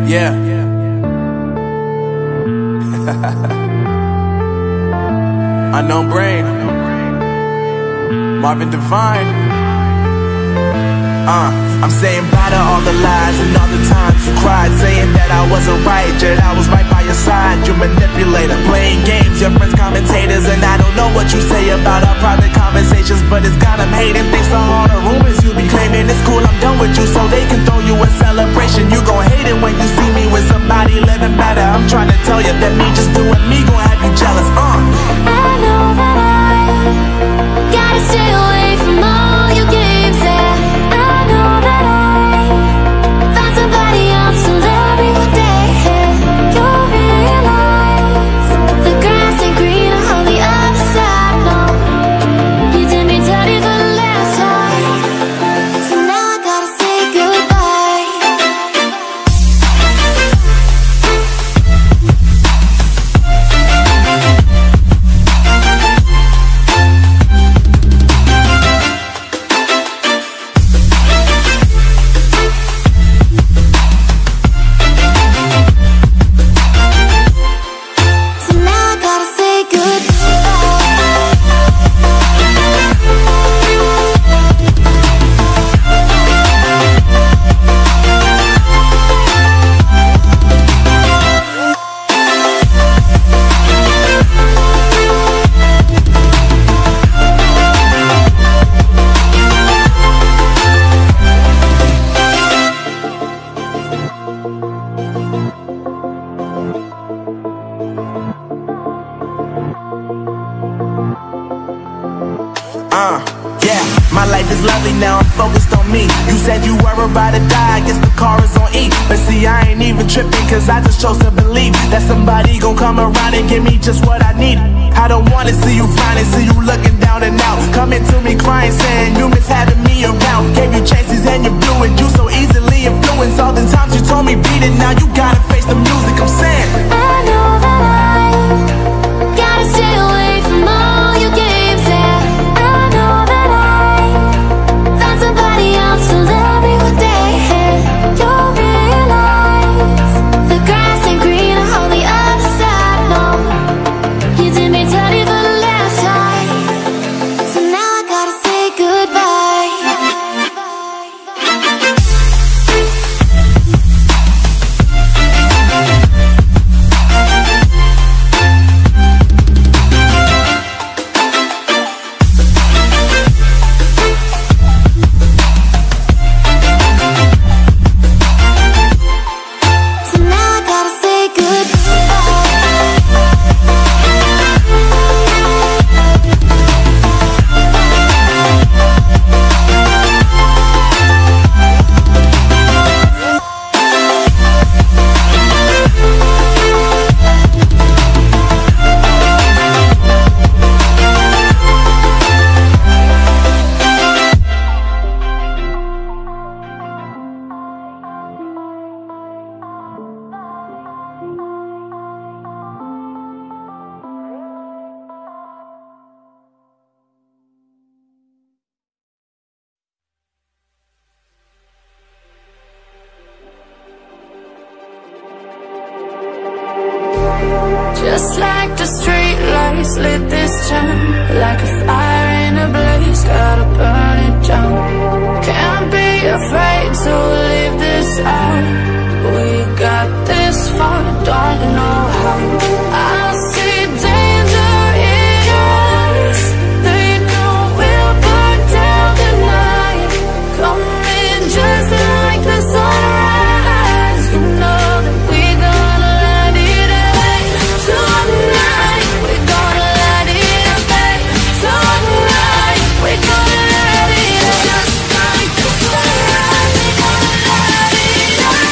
Yeah. Unknown Brain, Marvin Devine. I'm saying bye to all the lies and all the times you cried, saying that I wasn't right, yet I was right by your side. You manipulator, playing games, your friends commentators, and I don't know what you say about our private conversations, but it's got them hating. Thanks to all the rumors you be claiming. It's cool, I'm done with you, so they can throw you a celebration. You gon' hate it when you see me with somebody living better. I'm trying to tell you that me just doing me gon' have you jealous. I know that I gotta stay away from all your games. Yeah, I know that I found somebody else to love me one day. You'll realize the grass ain't greener on the other side. No, you did me dirty for the last time, so now I gotta say goodbye. So now I gotta say Yeah, my life is lovely now, I'm focused on me. You said you were about to die, I guess the car is on E. But see, I ain't even tripping, cause I just chose to believe that somebody gon' come around and give me just what I need. I don't wanna see you frowning, see you looking down and out, coming to me crying, saying you miss having me around. Gave you chances and you blew it, you so easily influenced. All the times you told me beat it, now you gotta face the music. I'm saying I know that I gotta stay away from all your games. Yeah, I know that I found somebody else to love me one day. You'll realize the grass ain't greener on the other side. No, you did me dirty for the last time, so now I gotta say goodbye. So now I gotta say Just like the street lights lit this town, like a fire in a blaze, gotta burn it down. Can't be afraid to leave this out. We got this far, don't know how. I see danger in your eyes, they know we'll burn down the night. Coming just like the sunrise, you know that we gonna light it up. Tonight, we're gonna light it up. Tonight, we're gonna light it up. Just like the sunrise, we're gonna light it up.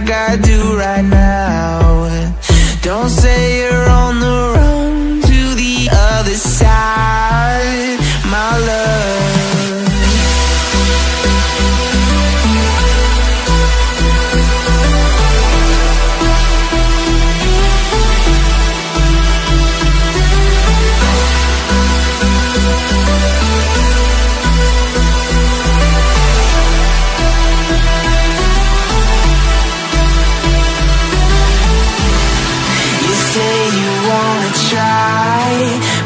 like I do right now. Don't say you're on the run to the other side, my love.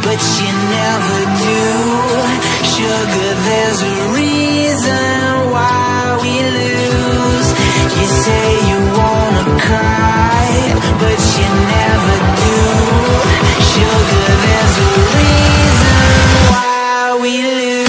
But you never do. Sugar, there's a reason why we lose. You say you wanna cry, but you never do. Sugar, there's a reason why we lose.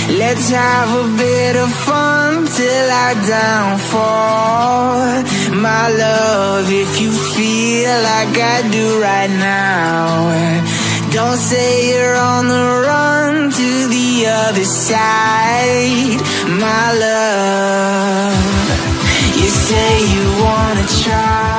Let's have a bit of fun till I downfall. My love, if you feel like I do right now, don't say you're on the run to the other side, my love. You say you wanna try.